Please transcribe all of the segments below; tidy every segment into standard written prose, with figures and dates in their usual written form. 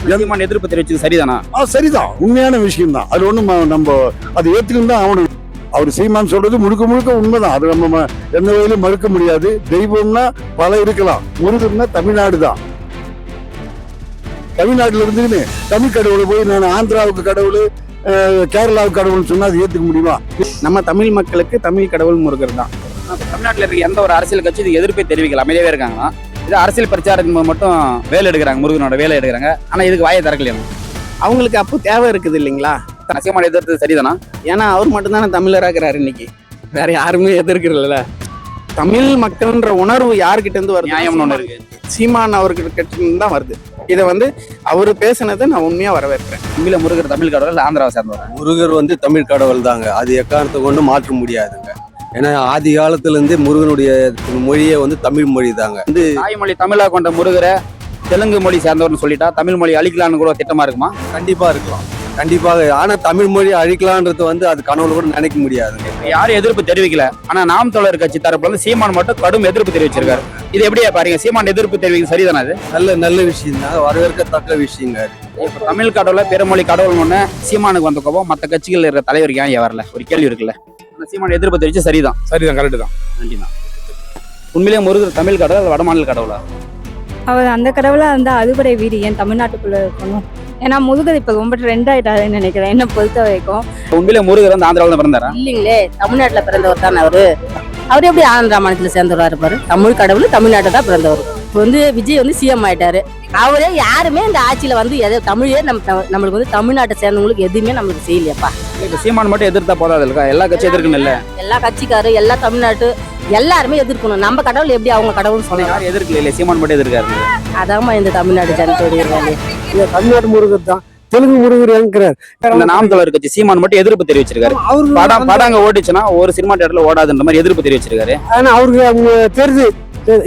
சீமான் எதிர்ப்பு தெரிவிச்சது சரிதானா? சரிதான், உண்மையான விஷயம் தான். அது ஒண்ணும் நம்ம அதை ஏத்துக்கணும் தான் ஆகணும். அவர் சீமான் சொல்றது முழுக்க முழுக்க உண்மைதான். அது நம்ம எந்த வகையிலும் மறுக்க முடியாது. தெய்வம்னா பல இருக்கலாம், முருகன்னா தமிழ்நாடு தான். தமிழ்நாட்டுல இருந்துன்னு தமிழ் கடவுளை போய் நான் ஆந்திராவுக்கு கடவுள், கேரளாவுக்கு கடவுள்னு சொன்னா அது ஏத்துக்க முடியுமா? நம்ம தமிழ் மக்களுக்கு தமிழ் கடவுள் முருகர் தான். தமிழ்நாட்டில் இருக்க எந்த ஒரு அரசியல் கட்சி இது எதிர்ப்பை தெரிவிக்கல, அமைதியாவே இருக்காங்கன்னா இது அரசியல் பிரச்சாரத்துக்கு மட்டும் வேலை எடுக்கிறாங்க, முருகனோட வேலை எடுக்கிறாங்க. ஆனா இதுக்கு வாயை திறக்கலையா? அவங்களுக்கு அப்போ தேவை இருக்குது இல்லைங்களா? சீமான் எதிர்த்து சரிதானா? ஏன்னா அவர் மட்டும்தானே தமிழராக இருக்கிறாரு இன்னைக்கு, வேற யாருமே எதிர்க்கிறதில்ல. தமிழ் மக்கள்ன்ற உணர்வு யாருக்கிட்ட இருந்து வருது? நியாயம்னு ஒண்ணு இருக்கு, சீமான் அவர்கிட்ட இருந்து தான் வருது. இதை அவரு பேசினதை நான் உண்மையா வரவேற்கிறேன். உண்மையில முருகர் தமிழ் கடவுள் ஆந்திராவை சேர்ந்தவர்? முருகர் தமிழ் கடவுள் தாங்க, அது எக்காரணத்தை கொண்டு மாற்ற முடியாதுங்க. ஏன்னா ஆதி காலத்துல இருந்து முருகனுடைய மொழியே தமிழ் மொழி தாங்க. தாய்மொழி தமிழா கொண்ட முருகரை தெலுங்கு மொழி சேர்ந்தவர்னு சொல்லிட்டா தமிழ் மொழி அழிக்கலான்னு கூட திட்டமா இருக்குமா? கண்டிப்பா இருக்கலாம், கண்டிப்பாக. ஆனா தமிழ் மொழி அழிக்கலான்றது அது கனவுல கூட நினைக்க முடியாதுங்க. யாரும் எதிர்ப்பு தெரிவிக்கல, ஆனா நாம் தமிழர் கட்சி தரப்புல சீமான் மட்டும் கடும் எதிர்ப்பு தெரிவிச்சிருக்காரு. இது எப்படியா பாருங்க, சீமான் எதிர்ப்பு தெரிவிக்க சரிதானே? அது நல்ல விஷயம் தான், வரவேற்கத்தக்க விஷயங்க. தமிழ் கடவுளை பிறமொழி கடவுள்னு சீமானுக்கு வந்த கோபம் மற்ற கட்சிகள் இருக்கிற தலைவருக்கு ஏன் வரல? ஒரு கேள்வி இருக்குல்ல. சீமான் எதிர்ப்பு தெரிவிச்சு சரிதான், கரெக்ட் தான். நன்றி தான். உண்மையிலேயே முருகர் தமிழ் கடவுள் வடமாநில கடவுளா? அவர் அந்த கடவுளா இருந்தால் அறுவடை வீடு ஏன் தமிழ்நாட்டுக்குள்ள இருக்கணும்? ஏன்னா முருகர் இப்ப ரொம்ப ட்ரெண்ட் ஆயிட்டாருன்னு நினைக்கிறேன் என்ன பொறுத்த வரைக்கும். உண்மையிலே முருகர் ஆந்திராவில் பிறந்தாரா? இல்லைங்களே, தமிழ்நாட்டுல பிறந்தவர் தானே அவரு. அவர் எப்படி ஆந்திரா மாநிலத்துல சேர்ந்தவரா இருப்பாரு? தமிழ் கடவுள் தமிழ்நாட்டை தான் பிறந்தவர். இப்போ விஜய் சிஎம் ஆயிட்டாரு. அவரே யாருமே இந்த ஆட்சியில எதோ தமிழே நம்மளுக்கு தமிழ்நாட்டை சேர்ந்தவங்களுக்கு எதுவுமே நம்மளுக்கு செய்யலையாப்பா. இப்ப சீமான் மட்டும் எதிர்த்தா போதாது இருக்கா? எல்லா கட்சியும் எதிர்க்கணும் இல்ல? எல்லா கட்சிக்காரு, எல்லா தமிழ்நாட்டு எல்லாருமே எதிர்க்கணும். நம்ம கடவுள் எப்படி அவங்க கடவுள் சொல்ல? யாரும் எதிர்க்கல இல்ல, சீமான் மட்டும் எதிர்க்காரு. அதாம்மா இந்த தமிழ்நாடு ஜனத்தோடைய வேலை. தமிழ்நாடு முருகர் தான், தெலுங்கு முருகர் என்கிறார். நாம் தமிழர் கட்சி சீமான் மட்டும் எதிர்ப்பு தெரிவிச்சிருக்காரு. படம் ஓடிச்சுன்னா ஒரு சினிமா தியேட்டர்ல ஓடாதுன்ற மாதிரி எதிர்ப்பு தெரிவிச்சிருக்காரு. ஆனா அவருக்கு அவங்க தெரியுது,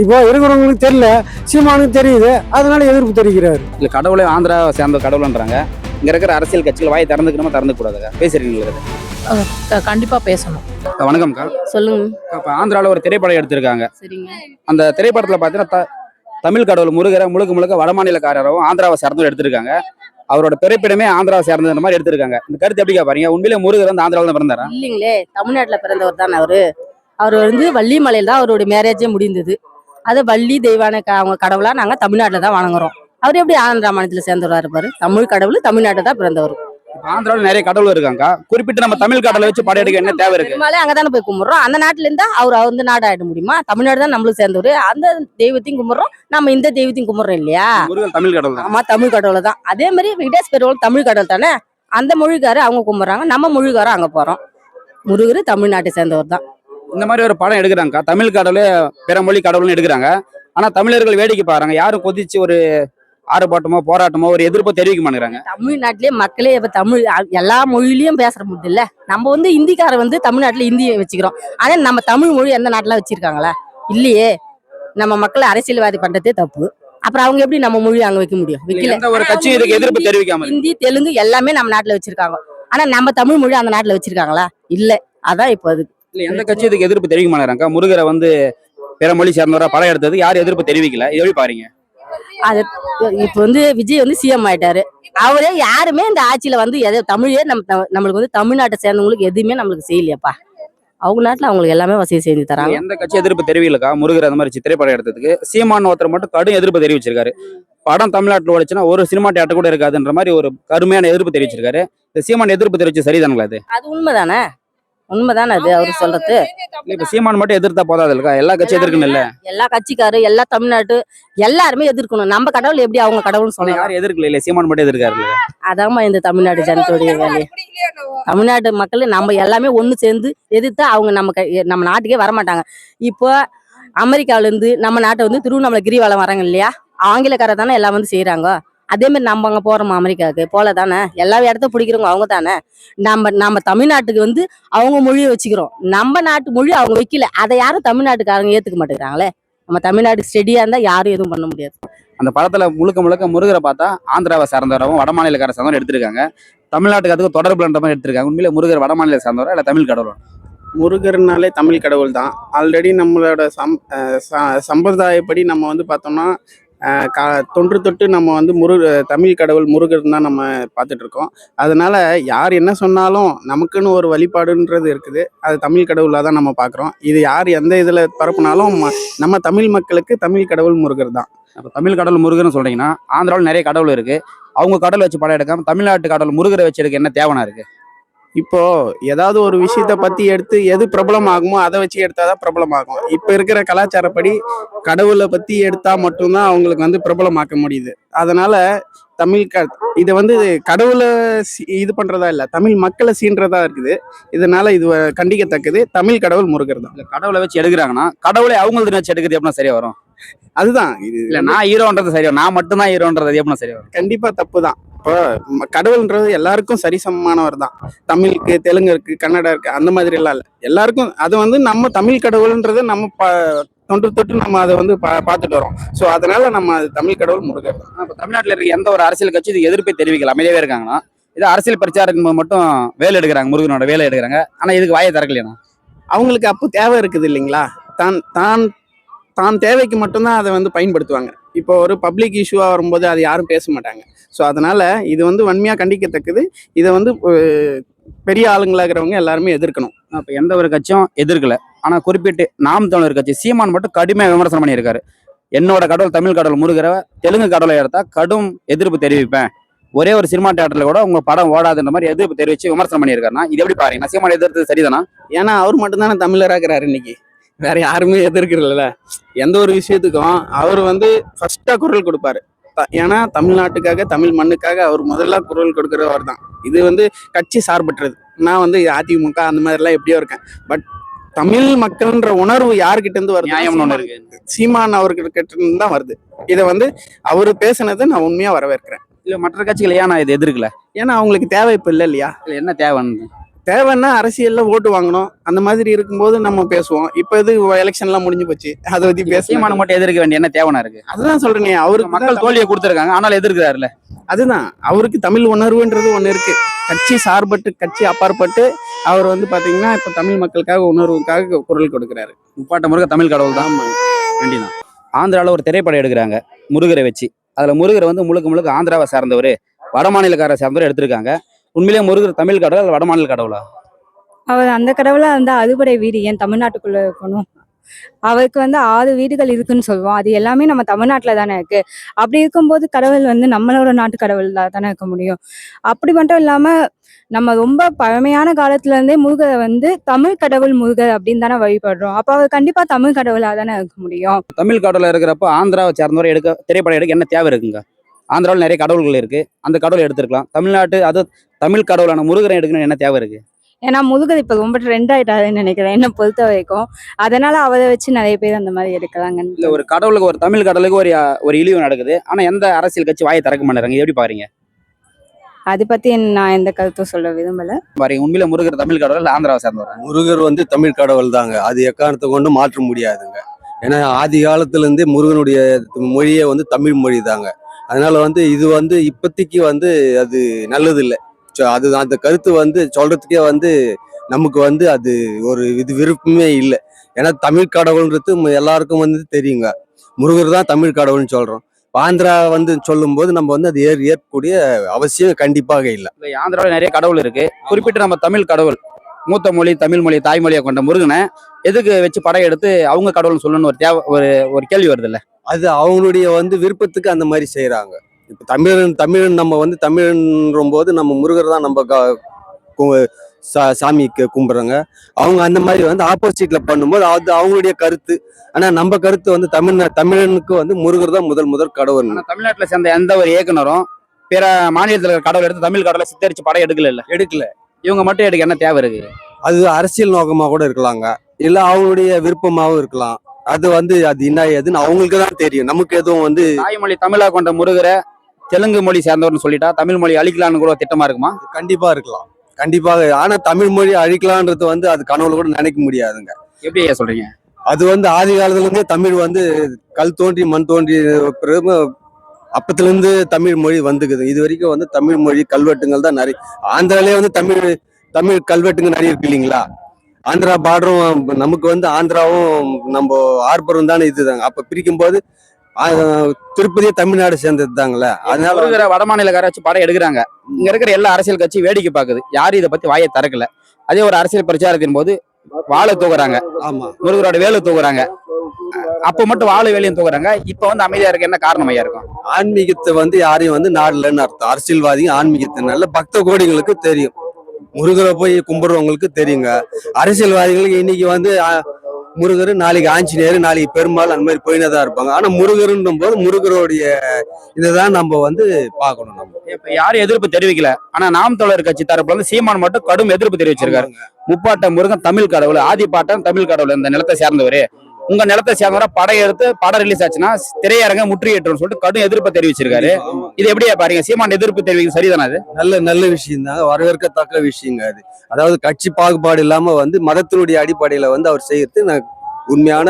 இப்போ இருக்கிறவங்களுக்கு தெரியல, சீமானுக்கு தெரியுது, அதனால எதிர்ப்பு தெரிவிக்கிறாரு. இல்ல கடவுளே ஆந்திரா சேர்ந்த கடவுள்ன்றாங்க. இங்க இருக்கிற அரசியல் கட்சிகள் வாயை திறந்துக்கணுமா திறந்து கூடாதுங்க? பேசுறீங்களா? கண்டிப்பா பேசணும். வணக்கம்க்கா. சொல்லுங்க. இப்ப ஆந்திரால ஒரு திரைப்படம் எடுத்திருக்காங்க. சரிங்க. அந்த திரைப்படத்துல பாத்தீங்கன்னா தமிழ் கடவுள் முருகரை முழுக்க வடமாநிலக்காரரும் ஆந்திராவை சேர்ந்தும் எடுத்திருக்காங்க. அவரோட பிறப்பிடமே ஆந்திராவை சேர்ந்த மாதிரி எடுத்திருக்காங்க. இந்த கருத்து எப்படிக்கா பாருங்க? உண்மையிலே முருகர் ஆந்திராவில தான் பிறந்தாரா? இல்லைங்களே, தமிழ்நாட்டுல பிறந்தவர் தானே அவரு. அவர் வள்ளிமலையில தான் அவருடைய மேரேஜே முடிந்தது. அது வள்ளி தெய்வான அவங்க கடவுளா நாங்க தமிழ்நாட்டுல தான் வணங்குறோம். அவர் எப்படி ஆந்திரா மாநிலத்துல சேர்ந்தவரா இருப்பாரு? தமிழ் கடவுள் தமிழ்நாட்டை தான் பிறந்தவர். ஆந்திராவில் நிறைய கடவுள் இருக்காங்க, குறிப்பிட்டு நம்ம தமிழ் கடவுளை வச்சு படம் எடுக்க என்ன தேவை இருக்கு? அங்கதானே போய் கும்பிடுறோம். அந்த நாட்டுல இருந்தா அவர் நாடு ஆயிட முடியுமா? தமிழ்நாடு தான் நம்மளுக்கு சேர்ந்தவர். அந்த தெய்வத்தையும் கும்பிடுறோம், நம்ம இந்த தெய்வத்தையும் கும்பிடுறோம் இல்லையா? தமிழ் கடவுள். ஆமா, தமிழ் கடவுளை தான். அதே மாதிரி வெங்கடேஷ் பெருமாள் தமிழ் கடவுள் தானே. அந்த மொழிக்காரு அவங்க கும்பிடுறாங்க, நம்ம மொழிக்காரன் அங்க போறோம். முருகர் தமிழ்நாட்டை சேர்ந்தவர் தான். இந்த மாதிரி ஒரு படம் எடுக்கிறாங்க, தமிழ் கடவுளே பிற மொழி கடவுள்னு எடுக்கிறாங்க. ஆனா தமிழர்கள் வேடிக்கை பாருங்க, யாரும் கொதிச்சு ஒரு ஆர்ப்பாட்டமோ போராட்டமோ ஒரு எதிர்ப்போ தெரிவிக்க மாட்டேங்கிறாங்க. தமிழ்நாட்டிலேயே மக்களே இப்ப தமிழ் எல்லா மொழியிலயும் பேசுற முடியல இல்ல. நம்ம இந்திக்கார தமிழ்நாட்டுல இந்தியை வச்சுக்கிறோம். ஆனா நம்ம தமிழ் மொழி எந்த நாட்டுல வச்சிருக்காங்களா? இல்லையே. நம்ம மக்களை அரசியல்வாதி பண்றதே தப்பு. அப்புறம் அவங்க எப்படி நம்ம மொழி அங்க வைக்க முடியும்? வைக்கல. ஒரு கட்சி இதுக்கு எதிர்ப்பு தெரிவிக்காம ஹிந்தி தெலுங்கு எல்லாமே நம்ம நாட்டுல வச்சிருக்காங்க. ஆனா நம்ம தமிழ் மொழி அந்த நாட்டுல வச்சிருக்காங்களா? இல்ல. அதான் இப்போ அது எந்த கட்சி இதுக்கு எதிர்ப்பு தெரிவிக்க மாட்டேங்கிறாங்க. முருகரை பிற மொழி சேர்ந்தவரா படம் எடுத்தது யாரும் எதிர்ப்பு தெரிவிக்கல. எப்படி பாருங்க? அது இப்ப விஜய் சிஎம் ஆயிட்டாரு. அவரே யாருமே இந்த ஆட்சியில எதோ தமிழே நம்மளுக்கு தமிழ்நாட்டை சேர்ந்தவங்களுக்கு எதுவுமே நம்மளுக்கு செய்யலையாப்பா. அவங்க நாட்டுல அவங்களுக்கு எல்லாமே வசதி செஞ்சு தராங்க. எந்த கட்சி எதிர்ப்பு தெரிவிக்கலக்கா முருகர் அந்த மாதிரி திரைப்படம் எடுத்ததுக்கு? சீமான் ஒருத்தர் மட்டும் கடும் எதிர்ப்பு தெரிவிச்சிருக்காரு. படம் தமிழ்நாட்டில் ஓடிச்சுன்னா ஒரு சினிமா தியேட்டர் கூட இருக்காதுன்ற மாதிரி ஒரு கடுமையான எதிர்ப்பு தெரிவிச்சிருக்காரு. இந்த சீமான் எதிர்ப்பு தெரிவிச்சு சரிதானுங்களா? அது உண்மைதானே? உண்மைதானே அது அவரு சொல்றது. இப்ப சீமான் மட்டும் எதிர்த்தா போதாது இருக்கா? எல்லா கட்சியும் எதிர்க்கணும் இல்ல? எல்லா கட்சிக்காரு, எல்லா தமிழ்நாட்டு எல்லாருமே எதிர்க்கணும். நம்ம கடவுள் எப்படி அவங்க கடவுள்னு சொல்ல? யாரும் எதிர்க்கல இல்ல, சீமான் மட்டும் எதிர்க்காரு. அதாம்மா இந்த தமிழ்நாடு ஜனத்தோடைய வேலை. தமிழ்நாட்டு மக்கள் நம்ம எல்லாமே ஒண்ணு சேர்ந்து எதிர்த்தா அவங்க நம்ம நாட்டுக்கே வரமாட்டாங்க. இப்போ அமெரிக்காவில இருந்து நம்ம நாட்டை திருவண்ணாமலை கிரிவலம் வராங்க இல்லையா? ஆங்கிலக்கார தானே எல்லாம் செய்யறாங்க. அதே மாதிரி நம்ம அங்க போறோமா அமெரிக்காவுக்கு? போல தானே. எல்லா இடத்த பிடிக்கிறவங்க அவங்க தானே. நம்ம தமிழ்நாட்டுக்கு அவங்க மொழியை வச்சுக்கிறோம். நம்ம நாட்டு மொழி அவங்க வைக்கல. அதை யாரும் தமிழ்நாட்டுக்காரங்க ஏத்துக்க மாட்டேங்கிறாங்களே. நம்ம தமிழ்நாடு ஸ்டெடியா இருந்தா யாரும் எதுவும் பண்ண முடியாது. அந்த படத்துல முழுக்க முருகரை பார்த்தா ஆந்திராவை சார்ந்தவரும் வடமாநிலக்கார சார்ந்தவரும் எடுத்திருக்காங்க. தமிழ்நாட்டுக்கு அதுக்கு தொடர்புன்ற மாதிரி எடுத்திருக்காங்க. உண்மையிலே முருகர் வடமாநில சார்ந்தவரா இல்ல தமிழ் கடவுள்? முருகர்னாலே தமிழ் கடவுள் தான். ஆல்ரெடி நம்மளோட சம்பிரதாயப்படி நம்ம பார்த்தோம்னா தொன்று தொட்டு நம்ம வந்து தமிழ் கடவுள் முருகன் தான் நம்ம பார்த்துட்டு இருக்கோம். அதனால யார் என்ன சொன்னாலும் நமக்குன்னு ஒரு வழிபாடுன்றது இருக்குது. அது தமிழ் கடவுளாக தான் நம்ம பார்க்குறோம். இது யார் எந்த இதில் பரப்புனாலும் நம்ம தமிழ் மக்களுக்கு தமிழ் கடவுள் முருகர் தான். அப்போ தமிழ் கடவுள் முருகன்னு சொல்றீங்கன்னா ஆந்திராவில் நிறைய கடவுள் இருக்கு. அவங்க கடவுள் வச்சு படம் எடுக்காம தமிழ்நாட்டு கடவுள் முருகரை வச்சு எடுக்க என்ன தேவனா இருக்கு? இப்போ ஏதாவது ஒரு விஷயத்த பத்தி எடுத்து எது பிரபலம் ஆகுமோ அதை வச்சு எடுத்தாதான் பிரபலம் ஆகும். இப்ப இருக்கிற கலாச்சாரப்படி கடவுளை பத்தி எடுத்தா மட்டும்தான் அவங்களுக்கு வந்து பிரபலமாக்க முடியுது. அதனால இதை வந்து கடவுளை இது பண்றதா இல்ல, தமிழ் மக்களை சீன்றதா இருக்குது. இதனால இது கண்டிக்கத்தக்கது. தமிழ் கடவுள் முருகர் தான். இல்ல கடவுளை வச்சு எடுக்கிறாங்கன்னா கடவுளை அவங்களுக்கு வச்சு எடுக்கிறது எப்படின்னா சரியா வரும்? அதுதான் இது. இல்ல நான் ஹீரோன்றது சரியா, நான் மட்டும்தான் ஹீரோன்றது எப்படின்னா சரியா வரும்? கண்டிப்பா தப்பு தான். இப்போ கடவுள்ன்றது எல்லாருக்கும் சரிசமமானவர் தான். தமிழுக்கு, தெலுங்குக்கு, கன்னடா இருக்கு, அந்த மாதிரி எல்லாம் இல்லை. எல்லாருக்கும் அது வந்து நம்ம தமிழ் கடவுள்ன்றது நம்ம தொன்று தொட்டு நம்ம அதை வந்து பார்த்துட்டு வரோம். ஸோ அதனால நம்ம அது தமிழ் கடவுள் முருகர் தான். இப்போ தமிழ்நாட்டில் இருக்க எந்த ஒரு அரசியல் கட்சி இது எதிர்ப்பை தெரிவிக்கல, அமைதியாவே இருக்காங்கன்னா இது அரசியல் பிரச்சாரத்துக்கு மட்டும் வேலை எடுக்கிறாங்க, முருகனோட வேலை எடுக்கிறாங்க. ஆனா இதுக்கு வாயை திறக்கலையா? அவங்களுக்கு அப்போ தேவை இருக்குது இல்லைங்களா? தான் தான் தான் தேவைக்கு மட்டும்தான் அதை வந்து பயன்படுத்துவாங்க. இப்போ ஒரு பப்ளிக் இஷ்யூவாக வரும்போது அது யாரும் பேச மாட்டாங்க. ஸோ அதனால இது வந்து வன்மையாக கண்டிக்கத்தக்கது. இதை வந்து பெரிய ஆளுங்களாகிறவங்க எல்லாருமே எதிர்க்கணும். இப்போ எந்த ஒரு கட்சியும் எதிர்க்கல. ஆனா குறிப்பிட்டு நாம் தமிழர் கட்சி சீமான் மட்டும் கடுமையாக விமர்சனம் பண்ணியிருக்காரு. என்னோட கடவுள் தமிழ் கடவுள் முருகரை தெலுங்கு கடவுளை எடுத்தா கடும் எதிர்ப்பு தெரிவிப்பேன், ஒரே ஒரு சினிமா தியேட்டர்ல கூட உங்க படம் ஓடாதுன்ற மாதிரி எதிர்ப்பு தெரிவிச்சு விமர்சனம் பண்ணியிருக்காருன்னா இது எப்படி பாருங்க? சீமான் எதிர்த்து சரிதானா? ஏன்னா அவர் மட்டும்தானே தமிழராகிறாரு இன்னைக்கு, வேற யாருமே எதிர்க்கிறதில்ல. எந்த ஒரு விஷயத்துக்கும் அவர் வந்து ஃபர்ஸ்டா குரல் கொடுப்பாரு. ஏன்னா தமிழ்நாட்டுக்காக, தமிழ் மண்ணுக்காக அவர் முதல்ல குரல் கொடுக்கிறவர் தான். இது வந்து கட்சி சார்பற்றது. நான் வந்து அதிமுக அந்த மாதிரிலாம் எப்படியோ இருக்கேன். பட் தமிழ் மக்கள்ன்ற உணர்வு யாருக்கிட்ட இருந்து வருது? நியாயம்னு ஒண்ணு இருக்கு. சீமான் அவர்கிட்ட இருந்து தான் வருது. இதை வந்து அவரு பேசுனதை நான் உண்மையா வரவேற்கிறேன். இல்ல மற்ற கட்சிகள் ஏன் நான் இது எதிர்க்கல? ஏன்னா அவங்களுக்கு தேவை இப்ப இல்லை இல்லையா? இல்ல என்ன தேவைன்னு? தேவைன்னா அரசியல்ல ஓட்டு வாங்கணும், அந்த மாதிரி இருக்கும்போது நம்ம பேசுவோம். இப்ப இது எலெக்ஷன்லாம் முடிஞ்சு போச்சு, அதை பத்தி சீமானை மட்டும் எதிர்க்க வேண்டிய என்ன தேவைனா இருக்கு? அதுதான் சொல்றேனே, அவருக்கு மக்கள் தோல்வியை கொடுத்துருக்காங்க ஆனாலும் எதிர்க்கிறாருல்ல. அதுதான் அவருக்கு தமிழ் உணர்வுன்றது ஒண்ணு இருக்கு. கட்சி சார்பட்டு, கட்சி அப்பாற்பட்டு அவர் வந்து பாத்தீங்கன்னா இப்ப தமிழ் மக்களுக்காக உணர்வுக்காக குரல் கொடுக்கிறாரு. முப்பாட்ட முருகர் தமிழ் கடவுள் தான். வேண்டிதான். ஆந்திராவில் ஒரு திரைப்படம் எடுக்கிறாங்க முருகரை வச்சு. அதுல முருகரை வந்து முழுக்க முழுக்க ஆந்திராவை சார்ந்தவர், வட மாநிலக்காரரை சார்ந்தவர் எடுத்திருக்காங்க. உண்மையிலேயே முருகர் தமிழ் கடவுள் வட மாநில கடவுளா? அவர் அந்த கடவுளா இருந்தா அறுபடை வீடு ஏன் தமிழ்நாட்டுக்குள்ள இருக்கணும்? அவருக்கு வந்து 6 வீடுகள் இருக்குன்னு சொல்லுவோம். அது எல்லாமே நம்ம தமிழ்நாட்டுல தானே இருக்கு. அப்படி இருக்கும்போது கடவுள் வந்து நம்மளோட நாட்டு கடவுள் தானே இருக்க முடியும். அப்படி மட்டும் இல்லாம நம்ம ரொம்ப பழமையான காலத்துல இருந்தே முருகரை வந்து தமிழ் கடவுள் முருகர் அப்படின்னு தானே வழிபடுறோம். அப்ப அவர் கண்டிப்பா தமிழ் கடவுளா தானே இருக்க முடியும். தமிழ் கடவுளா இருக்கிறப்ப ஆந்திராவை சார்ந்தவரை திரைப்படம் எடுக்க என்ன தேவை இருக்குங்க? ஆந்திராவில் நிறைய கடவுள்கள் இருக்கு, அந்த கடவுளை எடுத்துருக்கலாம். தமிழ்நாட்டு அது தமிழ் கடவுளான முருகரை எடுக்கணும்னு என்ன தேவை இருக்கு? ஏன்னா முருகர் இப்ப ரொம்ப ட்ரெண்ட் ஆயிட்டாருன்னு நினைக்கிறேன் என்ன பொறுத்த வரைக்கும். அதனால அவரை வச்சு நிறைய பேர் அந்த மாதிரி எடுக்கலாங்க. இல்ல ஒரு கடவுளுக்கு, ஒரு தமிழ் கடவுளுக்கு ஒரு இழிவு நடக்குது, ஆனா எந்த அரசியல் கட்சி வாயை திறக்க மாட்டாங்க. எப்படி பாருங்க? அதை பத்தி நான் எந்த கருத்தும் சொல்ல விரும்பல. பாருங்க, உண்மையில முருகர் தமிழ் கடவுள் ஆந்திராவை சார்ந்தவர்? முருகர் வந்து தமிழ் கடவுள் தாங்க. அது எக்காரணத்தை கொண்டு மாற்ற முடியாதுங்க. ஏன்னா ஆதி காலத்துல இருந்தே முருகனுடைய மொழியே வந்து தமிழ் மொழி தாங்க. அதனால வந்து இது வந்து இப்போதைக்கு வந்து அது நல்லது இல்லை. அது அந்த கருத்து வந்து சொல்றதுக்கே வந்து நமக்கு வந்து அது ஒரு விருப்பமே இல்லை. ஏன்னா தமிழ் கடவுள்ன்றது எல்லாருக்கும் வந்து தெரியுங்க. முருகர் தான் தமிழ் கடவுள்னு சொல்றோம். ஆந்திரா வந்து சொல்லும் போது நம்ம வந்து அது ஏற்கக்கூடிய அவசியம் கண்டிப்பாக இல்லை. ஆந்திராவில் நிறைய கடவுள் இருக்கு. குறிப்பிட்டு நம்ம தமிழ் கடவுள், மூத்த மொழி தமிழ் மொழி தாய்மொழியை கொண்ட முருகனை எதுக்கு வச்சு படம் எடுத்து அவங்க கடவுள்னு சொல்லணும்னு ஒரு கேள்வி வருது இல்ல? அது அவங்களுடைய வந்து விருப்பத்துக்கு அந்த மாதிரி செய்யறாங்க. இப்ப தமிழன் நம்ம வந்து தமிழன் போது நம்ம முருகர் தான் நம்ம சாமிக்கு கும்பிடுறாங்க. அவங்க அந்த மாதிரி வந்து ஆப்போசிட்ல பண்ணும்போது அது அவங்களுடைய கருத்து. ஆனா நம்ம கருத்து வந்து தமிழனுக்கு வந்து முருகர் தான் முதல் கடவுள். தமிழ்நாட்டுல சேர்ந்த எந்த ஒரு இயக்குனரும் பிற மாநிலத்துல கடவுள் எடுத்து தமிழ் கடவுளை சித்தரிச்சு படம் எடுக்கல. இவங்க மட்டும் எடுக்க என்ன தேவை இருக்கு? அது அரசியல் நோக்கமா கூட இருக்கலாங்க, இல்ல அவங்களுடைய விருப்பமாவும் இருக்கலாம். அது வந்து அது என்ன ஏதுன்னு அவங்களுக்கு தான் தெரியும். நமக்கு எதுவும் வந்து தாய்மொழி தமிழா கொண்ட முருகரை தெலுங்கு மொழி சேர்ந்தவர்னு சொல்லிட்டா தமிழ் மொழி அழிக்கலான்னு கூட திட்டமா இருக்குமா? கண்டிப்பா இருக்கலாம், கண்டிப்பாக. ஆனா தமிழ் மொழி அழிக்கலான்றது வந்து அது கனவுல கூட நினைக்க முடியாதுங்க. எப்படி சொல்றீங்க? அது வந்து ஆதி காலத்துல இருந்தே தமிழ் வந்து கல் தோன்றி மண் தோன்றி அப்பத்துல இருந்து தமிழ் மொழி வந்துக்குது. இது வரைக்கும் வந்து தமிழ் மொழி கல்வெட்டுங்கள் தான் நிறைய. ஆந்திராலே வந்து தமிழ் கல்வெட்டுங்க நிறைய இருக்கு இல்லைங்களா? ஆந்திரா பார்டரும் நமக்கு வந்து ஆந்திராவும் நம்ம ஆர்பரும் தானே இதுதாங்க. அப்ப பிரிக்கும் போது திருப்பதியே தமிழ்நாடு சேர்ந்தது தாங்களே. அதனால முருகரை வட மாநிலக்கார வச்சு படம் எடுக்கிறாங்க. இங்க இருக்கிற எல்லா அரசியல் கட்சி வேடிக்கை பாக்குது, யாரும் இதை பத்தி வாயை திறக்கல. அதே ஒரு அரசியல் பிரச்சாரத்தின் போது வாழை தூக்குறாங்க, ஆமா, முருகரோட வேலை தூக்குறாங்க. அப்ப மட்டும் வாழை வேலையும் தூக்குறாங்க. இப்ப வந்து அமைதியா இருக்க என்ன காரணம் ஐயா இருக்கும்? ஆன்மீகத்தை வந்து யாரையும் வந்து நாடலன்னு அர்த்தம். அரசியல்வாதிங்க ஆன்மீகத்தை நல்ல பக்த கோடிகளுக்கு தெரியும், முருகரை போய் கும்பிடுறவங்களுக்கு தெரியுங்க. அரசியல்வாதிகளுக்கு இன்னைக்கு வந்து முருகர், நாளைக்கு ஆஞ்சநேயர், நாளைக்கு பெருமாள், அந்த மாதிரி போயினே தான் இருப்பாங்க. ஆனா முருகருன்னும் போது முருகருடைய இதுதான் நம்ம வந்து பார்க்கணும். நம்ம இப்ப யாரும் எதிர்ப்பு தெரிவிக்கல. ஆனா நாம் தமிழர் கட்சி தரப்புல வந்து சீமான் மட்டும் கடும் எதிர்ப்பு தெரிவிச்சிருக்காரு. முப்பாட்ட முருகன் தமிழ் கடவுள், ஆதிப்பாட்டன் தமிழ் கடவுள், இந்த நிலத்தை சேர்ந்தவரு. உங்க நிலத்தை சேர்ந்தவரை படம் எடுத்து படம் ரிலீஸ் ஆச்சுன்னா திரையரங்க முற்றுகையிட்டோம்னு சொல்லிட்டு கடும் எதிர்ப்பு தெரிவிச்சிருக்காரு. இது எப்படியா பாருங்க, சீமான் எதிர்ப்பு தெரிவிக்க சரிதானே? அது நல்ல விஷயம் தாங்க, வரவேற்கத்தக்க விஷயங்க அது. அதாவது கட்சி பாகுபாடு இல்லாம வந்து மதத்தினுடைய அடிப்படையில வந்து அவர் செய்யறது உண்மையான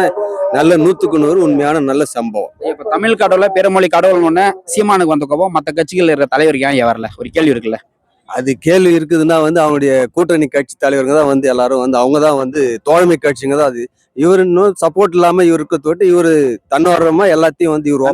நல்ல 100க்கு 100 உண்மையான நல்ல சம்பவம். இப்ப தமிழ் கடவுள பிறமொழி கடவுள் ஒண்ணு சீமானுக்கு வந்த கோபம் மத்த கட்சிகள் இருக்கிற தலைவருக்கு ஏன் வரல? ஒரு கேள்வி இருக்குல்ல. அது கேள்வி இருக்குதுன்னா வந்து அவங்களுடைய கூட்டணி கட்சி தலைவருங்க தான் வந்து எல்லாரும் வந்து அவங்க தான் வந்து தோழமை கட்சிங்க தான் அது. இவரு இன்னும் சப்போர்ட் இல்லாம இவருக்கு தொட்டு இவரு தன்னோரமா எல்லாத்தையும் வந்து இவர்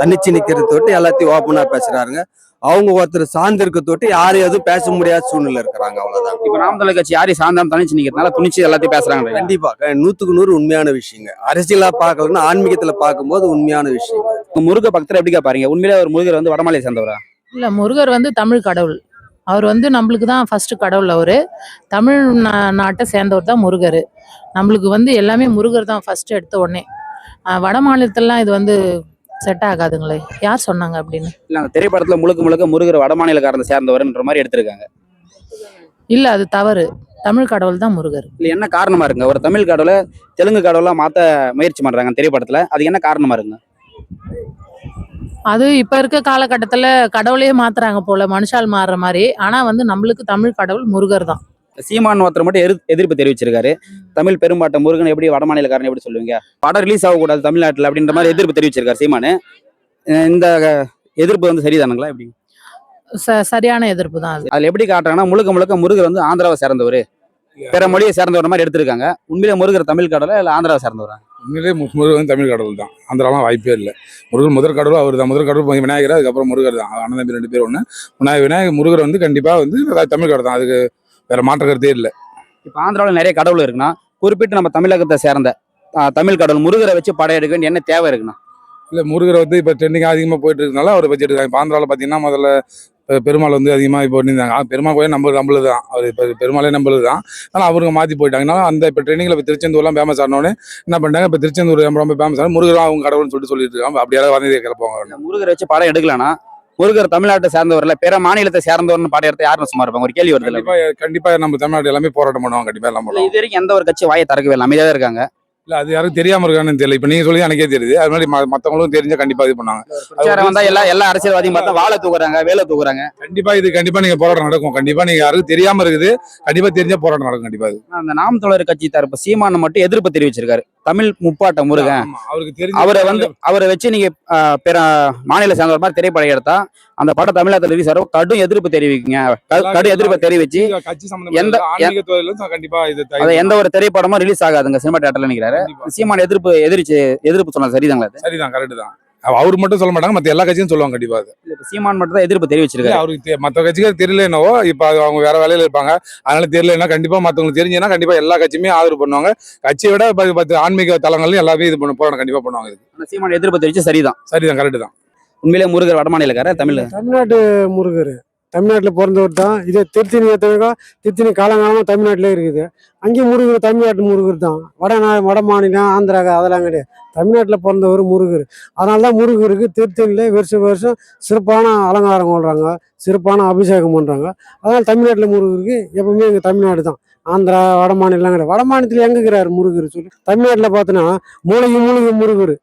தன்னிச்சு நிக்கிறது தொட்டு எல்லாத்தையும் ஓப்பனா பேசுறாருங்க. அவங்க ஒருத்தர் சார்ந்து இருக்க தொட்டு யாரையும் எதுவும் பேச முடியாத சூழ்நிலை இருக்கிறாங்க, அவ்வளவுதான். இப்ப நாம் தமிழர் கட்சி யாரையும் சார்ந்தாம தனிச்சு நிக்கிறதுனால துணிச்சு எல்லாத்தையும் பேசுறாங்க. கண்டிப்பா 100க்கு 100 உண்மையான விஷயங்க. அரசியலா பார்க்கலன்னா ஆன்மீகத்துல பார்க்கும்போது உண்மையான விஷயம். முருக பக்தர் எப்படிக்கா பாருங்க? உண்மையிலே ஒரு முருகர் வந்து வடமாநிலை சேர்ந்தவரா? இல்ல, முருகர் வந்து தமிழ் கடவுள். அவர் வந்து நம்மளுக்கு தான் ஃபர்ஸ்ட் கடவுள். அவரு தமிழ் நாட்டை சேர்ந்தவர் தான் முருகர். நம்மளுக்கு வந்து எல்லாமே முருகர் தான் ஃபர்ஸ்ட் எடுத்த உடனே. வட மாநிலத்திலலாம் இது வந்து செட் ஆகாதுங்களே. யார் சொன்னாங்க அப்படின்னு? இல்ல, அந்த திரைப்படத்துல முழுக்க முழுக்க முருகர் வடமாநிலக்காரனை சேர்ந்தவர்ன்ற மாதிரி எடுத்திருக்காங்க. இல்ல, அது தவறு. தமிழ் கடவுள் தான் முருகர். இல்ல, என்ன காரணமா இருக்குங்க? ஒரு தமிழ் கடவுளை தெலுங்கு கடவுளா மாத்த முயற்சி பண்றாங்க திரைப்படத்துல, அது என்ன காரணமா இருக்குங்க? அது இப்ப இருக்க காலகட்டத்துல கடவுளையே மாத்துறாங்க போல, மனுஷால் மாறுற மாதிரி. ஆனா வந்து நம்மளுக்கு தமிழ் கடவுள் முருகர் தான். சீமான் ஒருத்தர் மட்டும் எதிர்ப்பு தெரிவிச்சிருக்காரு. தமிழ் பெரும்பாட்ட முருகன் எப்படி வடமாநிலக்காரன் எப்படி சொல்லுவீங்க? படம் ரிலீஸ் ஆகக்கூடாது தமிழ்நாட்டில் அப்படின்ற மாதிரி எதிர்ப்பு தெரிவிச்சிருக்காரு சீமானு. இந்த எதிர்ப்பு வந்து சரிதானுங்களா எப்படி? சரியான எதிர்ப்பு தான் அது. அதுல எப்படி காட்டுறாங்கன்னா முழுக்க முழுக்க முருகர் வந்து ஆந்திராவை சேர்ந்தவர், பிற மொழியை சேர்ந்தவர் மாதிரி எடுத்திருக்காங்க. உண்மையிலே முருகர் தமிழ் கடவுளா இல்ல ஆந்திராவை சேர்ந்தவரா? உண்மையிலே முருகன் தமிழ் கடவுள் தான், ஆந்திராலாம் வாய்ப்பே இல்லை. முருகன் முதல் கடவுள் அவர் தான். முதல் கடவுள் விநாயகர், அதுக்கப்புறம் முருகர் தான். அண்ணன் தம்பி 2 பேர் ஒன்று. விநாயகர் முருகர் வந்து கண்டிப்பா வந்து தமிழ் கடவுள் தான், அதுக்கு வேற மாற்ற கருத்தே இல்லை. இப்போ ஆந்திராவில் நிறைய கடவுள் இருக்குன்னா குறிப்பிட்டு நம்ம தமிழகத்தை சேர்ந்த தமிழ் கடவுள் முருகரை வச்சு படம் எடுக்க வேண்டிய என்ன தேவை இருக்குன்னா? இல்லை, முருகரை வந்து இப்போ ட்ரெண்டிங்காக அதிகமாக போயிட்டு இருக்கனால அவரை வச்சு எடுக்காங்க. இப்போ ஆந்திராவில் பார்த்தீங்கன்னா முதல்ல பெருமாள் வந்து அதிகமாக இப்போ பண்ணியிருந்தாங்க. பெருமாள் கோயில் நம்மளுது தான், அவர் இப்போ பெருமாளே நம்மளுது தான். ஆனால் அவருக்கு மாற்றி போயிட்டாங்கன்னா அந்த இப்போ ட்ரெண்டிங்கில் இப்போ திருச்செந்தூர்லாம் ஃபேமஸ் ஆனோடனே என்ன பண்ணிட்டாங்க, இப்போ திருச்செந்தூர் ரொம்ப ஃபேமஸ் ஆகும், முருகரும் அவங்க கடவுள்னு சொல்லிட்டு இருக்காங்க. அப்படி யாராவது வந்ததே கிளப்பாங்க. முருகரை வச்சு படம் எடுக்கலன்னா முருகர் தமிழ்நாட்டை சேர்ந்தவர்ல பிற மாநிலத்தை சேர்ந்தவர்னு படம் எடுத்து யாரும் சும்மா இருப்பாங்க? ஒரு கேள்வி வருது. கண்டிப்பா நம்ம தமிழ்நாடு எல்லாமே போராட்டம் பண்ணுவாங்க. கண்டிப்பா எல்லாம் பண்ணுவாங்க. இது வரைக்கும் எந்த ஒரு கட்சி வாயை திறக்கவே இல்லை, அமைதியாக இருக்காங்க. இல்ல, அது யாரும் தெரியாம இருக்கான்னு தெரியல. இப்ப நீங்க சொல்லி எனக்கே தெரியுது. அது மாதிரி மத்தவங்களும் தெரிஞ்சா கண்டிப்பா இது பண்ணாங்க. வந்தா எல்லா அரசியல்வாதியும் பார்த்தா வாழை தூக்குறாங்க, வேலை தூக்குறாங்க. கண்டிப்பா நீங்க போராட்டம் நடக்கும். கண்டிப்பா நீங்க யாருக்கும் தெரியாம இருக்குது, கண்டிப்பா தெரிஞ்சா போராட்டம் நடக்கும். கண்டிப்பா இது அந்த நாம் தமிழர் கட்சி தரப்பு சீமான் மட்டும் எதிர்ப்பு தெரிவிச்சிருக்காரு. தமிழ் முப்பாட்ட முருகன் அவருக்கு தெரிஞ்ச அவரை வச்சு நீங்க பிற மாநில சேர்ந்தவர் மாதிரி திரைப்படம் எடுத்தா அந்த படம் தமிழகத்தில் ரிலீஸ் ஆகும், கடும் எதிர்ப்பு தெரிவிக்குங்க. கடும் எதிர்ப்பு தெரிவிச்சு எந்த ஒரு திரைப்படமும் ரிலீஸ் ஆகாதுங்க சினிமா தியேட்டர்ல நினைக்கிறாரு. சீமான் எதிர்ப்பு சொன்னா சரிதாங்களா? சரிதான், கரெக்ட் தான். அவரு மட்டும் சொல்ல மாட்டாங்க, மத்த எல்லா கட்சியும் சொல்லுவாங்க. கண்டிப்பா சீமான் மட்டும் தான் எதிர்ப்பு தெரிவிச்சிருக்காரு. அவருக்கு மத்த கட்சிக்கு தெரியல என்னவோ, இப்ப அவங்க வேற வேலையில இருப்பாங்க, அதனால தெரியலன்னா கண்டிப்பா மத்தவங்களுக்கு தெரிஞ்சுன்னா கண்டிப்பா எல்லா கட்சியுமே ஆதரவு பண்ணுவாங்க. கட்சியை விட 10 ஆன்மீக தலங்கள்லயும் எல்லாமே இது போராட்டம் கண்டிப்பா பண்ணுவாங்க. சீமான் எதிர்ப்பு தெரிவிச்சு சரிதான். கரெக்ட் தான். உண்மையிலே முருகர் வடமாநிலக்கார தமிழ்நாட்டு முருகர் தமிழ்நாட்டில் பிறந்தவர் தான். இதே திருத்தணி காலங்காலமாக தமிழ்நாட்டிலே இருக்குது. அங்கேயும் முருகர் தமிழ்நாட்டு முருகர் தான். வட மாநிலம் ஆந்திரா அதெல்லாம் கிடையாது. தமிழ்நாட்டில் பிறந்தவர் முருகர். அதனால தான் முருகருக்கு திருத்தணியில் வருஷம் சிறப்பான அலங்காரம் கொள்றாங்க, சிறப்பான அபிஷேகம் பண்ணுறாங்க. அதனால் தமிழ்நாட்டில் முருகருக்கு எப்பவுமே எங்கள் தமிழ்நாடு தான். ஆந்திரா வட மாநிலம் கிடையாது. வட மாநிலத்தில் எங்கே இருக்கிறார் முருகர் சொல்லி? தமிழ்நாட்டில் பார்த்தோன்னா மூலிகை முருகர்.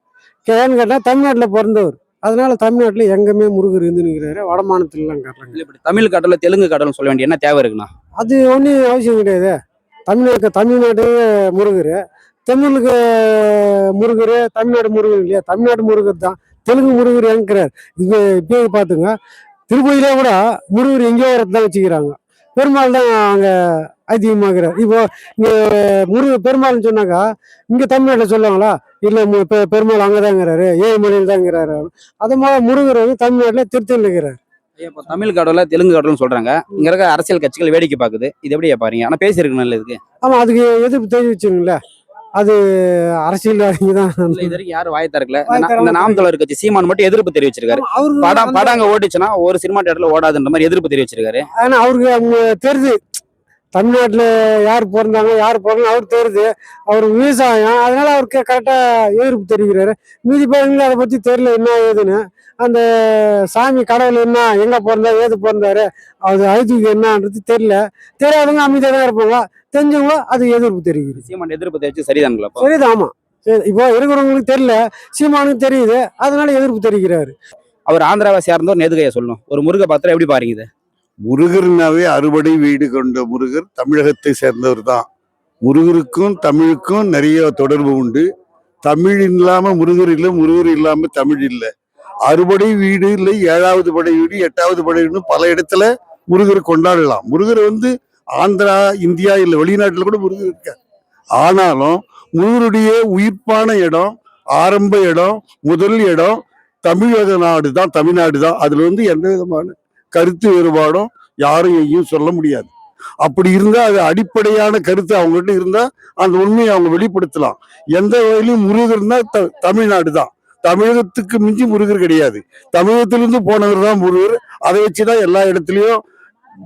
ஏன்னு கேட்டால் தமிழ்நாட்டில் பிறந்தவர். அதனால தமிழ்நாட்டில் எங்கேயுமே முருகர் இருந்து நிற்கிறாரு. வட மாநிலத்திலலாம் காட்டுறாங்க. தமிழ் கடவுள் தெலுங்கு கடவுள் சொல்ல வேண்டிய என்ன தேவை இருக்குண்ணா? அது ஒன்றும் அவசியம் கிடையாது. தமிழ்நாட்டு முருகர், தமிழுக்கு முருகர், தமிழ்நாடு முருகர் இல்லையா? தமிழ்நாடு முருகர் தான். தெலுங்கு முருகர் எங்கிறார்? இப்போ பார்த்துங்க, திருப்பதியிலே கூட முருகர் எங்கேயோ தான் வச்சுக்கிறாங்க. பெருமாள் தான் அங்கே அதிகமாகிறார். இப்போ இங்கே பெருமாள்னு சொன்னாக்கா இங்கே தமிழ்நாட்டில் சொல்லுவாங்களா? இல்லை பெருமாள் அங்கே தாங்கிறாரு, ஏழுமலையில் தாங்கிறாரு. அது மாதிரி முருகர் வந்து தமிழ்நாட்டில் திருத்தணியில் இருக்கிறார். இப்போ தமிழ் கடவுளை தெலுங்கு கடவுள்னு சொல்றாங்க. இங்க இருக்க அரசியல் கட்சிகள் வேடிக்கை பார்க்குது. இது எப்படி பாருங்க? ஆனா பேசியிருக்கணும் இதுக்கு. ஆமாம், அதுக்கு எதிர்ப்பு தெரிவிச்சுங்களா? அது அரசியல்வாதிங்க தான். இது வரைக்கும் யாரும் வாய் திறக்கல. இந்த நாம் தமிழர் கட்சி சீமான் மட்டும் எதிர்ப்பு தெரிவிச்சிருக்காரு. படம் அங்க ஓடிச்சுன்னா ஒரு சினிமா தியேட்டர்ல ஓடாதுன்ற மாதிரி எதிர்ப்பு தெரிவிச்சிருக்காரு. ஆனால் அவருக்கு அவங்க தெரியுது தமிழ்நாட்டில் யார் பிறந்தாங்க யார் பிறந்தாங்க அவருக்கு தெரியுது. அவர் விவசாயம், அதனால அவருக்கு கரெக்டாக எதிர்ப்பு தெரிவிக்கிறாரு. மீதி பேருக்கு அதை பற்றி தெரியல என்ன ஏதுன்னு. அந்த சாமி கடவுள் என்ன, எங்கே பிறந்தாரு, ஏது பிறந்தாரு, அது ஐதீகம் என்னன்றது தெரியல. தெரியாதவங்க அமைதியாக தான் இருப்பாங்க, தெரிஞ்சவங்க அது எதிர்ப்பு தெரிவிக்கிறது. சீமான் எதிர்ப்பு தெரிவிச்சு சரிதானுங்களா? சரிதான், ஆமாம். சரி, இப்போ இருக்கிறவங்களுக்கு தெரியல, சீமானுக்கு தெரியுது, அதனால எதிர்ப்பு தெரிவிக்கிறாரு. அவர் ஆந்திராவை சேர்ந்தவர் நேதுகையா சொல்லணும். ஒரு முருக பாத்திரம் எப்படி பாருங்க இது? முருகர்னாவே அறுபடை வீடு கொண்ட முருகர் தமிழகத்தை சேர்ந்தவர் தான். முருகருக்கும் தமிழுக்கும் நிறைய தொடர்பு உண்டு. தமிழ் இல்லாம முருகர் இல்லை, முருகர் இல்லாம தமிழ் இல்லை. அறுபடை வீடு இல்லை, 7வது படை வீடு, 8வது படை வீடு, பல இடத்துல முருகர் கொண்டாடலாம். முருகர் வந்து ஆந்திரா, இந்தியா இல்லை வெளிநாட்டுல கூட முருகர் இருக்கார். ஆனாலும் முருகருடைய உயிர்ப்பான இடம், ஆரம்ப இடம், முதல் இடம் தமிழக நாடு தான், தமிழ்நாடு தான். அதுல வந்து எந்த விதமான கருத்து வேறுபாடும் யாரும் எங்கேயும் சொல்ல முடியாது. அப்படி இருந்தா அது அடிப்படையான கருத்து அவங்ககிட்ட இருந்தா அந்த உண்மையை அவங்க வெளிப்படுத்தலாம். எந்த வகையிலும் முருகர்னா தமிழ்நாடு தான். தமிழகத்துக்கு மிஞ்சி முருகர் கிடையாது. தமிழகத்திலிருந்து போனவர் தான் முருகர். அதை வச்சுதான் எல்லா இடத்துலயும்,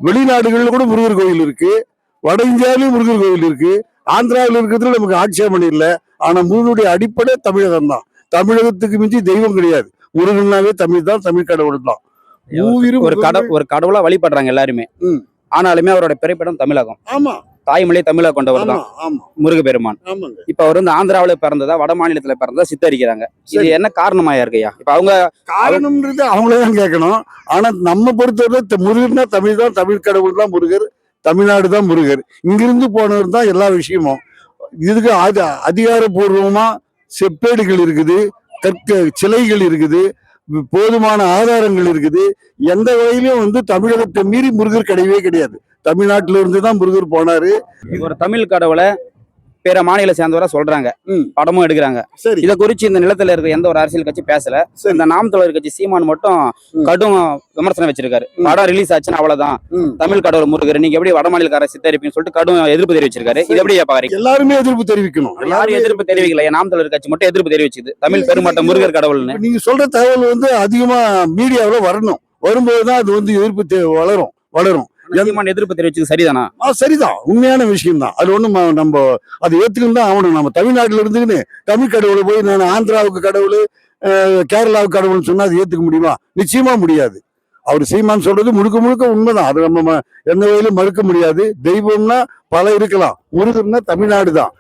வெளிநாடுகள்ல கூட முருகர் கோயில் இருக்கு, வட இந்தியாவிலும் முருகர் கோயில் இருக்கு. ஆந்திராவில் இருக்கிறதுல நமக்கு ஆட்சேபம் இல்லை. ஆனா முருகனுடைய அடிப்படை தமிழகம் தான். தமிழகத்துக்கு மிஞ்சி தெய்வம் கிடையாது. முருகனாவே தமிழ் தான், தமிழ் கடவுள் தான். ஒரு கடவுளா வழிபடுறாங்க எல்லாருமே. ஆனாலுமே அவரோட பிறப்பிடம் தமிழகம். ஆமா, தாய்மொழி தமிழக கொண்டவர் தான் முருகப்பெருமான். இப்ப அவர் வந்து ஆந்திராவில பிறந்ததா, வட மாநிலத்துல பிறந்ததா சித்தரிக்கிறாங்க. இது என்ன காரணமாயா இருக்கையா? இப்ப அவங்க காரணம்ன்றது அவங்களதான் கேட்கணும். ஆனா நம்ம பொறுத்தவரை முருகர்னா தமிழ் தான், தமிழ் கடவுள் தான் முருகர், தமிழ்நாடு தான் முருகர். இங்கிருந்து போனவர் தான் எல்லா விஷயமும். இதுக்கு அதிகாரப்பூர்வமா செப்பேடுகள் இருக்குது, சிலைகள் இருக்குது, போதுமான ஆதாரங்கள் இருக்குது. எந்த வகையிலும் வந்து தமிழகத்தை மீறி முருகர் கிடையவே கிடையாது. தமிழ்நாட்டில இருந்து தான் முருகர் போனாரு. ஒரு தமிழ் கடவுளை பிற மாநில சேர்ந்தவரா சொல்றாங்க, படமும் எடுக்கிறாங்க. சரி, இதை குறிச்சு இந்த நிலத்துல இருக்க எந்த ஒரு அரசியல் கட்சி பேசல. இந்த நாம் தமிழர் கட்சி சீமான் மட்டும் கடும் விமர்சனம் வச்சிருக்காரு. படம் ரிலீஸ் ஆச்சுன்னா அவ்வளவுதான் தமிழ் கடவுள் முருகர், நீங்க எப்படி வட மாநிலக்கார சித்தரிப்பீங்கன்னு சொல்லிட்டு கடும் எதிர்ப்பு தெரிவிச்சிருக்காரு. இது எப்படி பாக்குறீங்க? எல்லாருமே எதிர்ப்பு தெரிவிக்கணும். யாரும் எதிர்ப்பு தெரிவிக்கல. நாம் தமிழர் கட்சி மட்டும் எதிர்ப்பு தெரிவிச்சுது தமிழ் பெருமாட்ட முருகர் கடவுள்னு. நீங்க சொல்ற தகவல் வந்து அதிகமா மீடியாவில் வரணும். வரும்போதுதான் அது வந்து எதிர்ப்பு வளரும். எதிர்ப்பு தெரிவிச்சது சரிதானா? சரிதான், உண்மையான விஷயம் தான். அது ஒண்ணும் நம்ம அதை ஏத்துக்கணும் தான் ஆகணும். நம்ம தமிழ்நாட்டுல இருந்துன்னு தமிழ் கடவுளை போய் நான் ஆந்திராவுக்கு கடவுள், கேரளாவுக்கு கடவுள்னு சொன்னா அது ஏத்துக்க முடியுமா? நிச்சயமா முடியாது. அவர் சீமான் சொல்றது முழுக்க முழுக்க உண்மைதான். அது நம்ம எந்த வகையிலும் மறுக்க முடியாது. தெய்வம்னா பல இருக்கலாம், முருகர்னா தமிழ்நாடு தான்.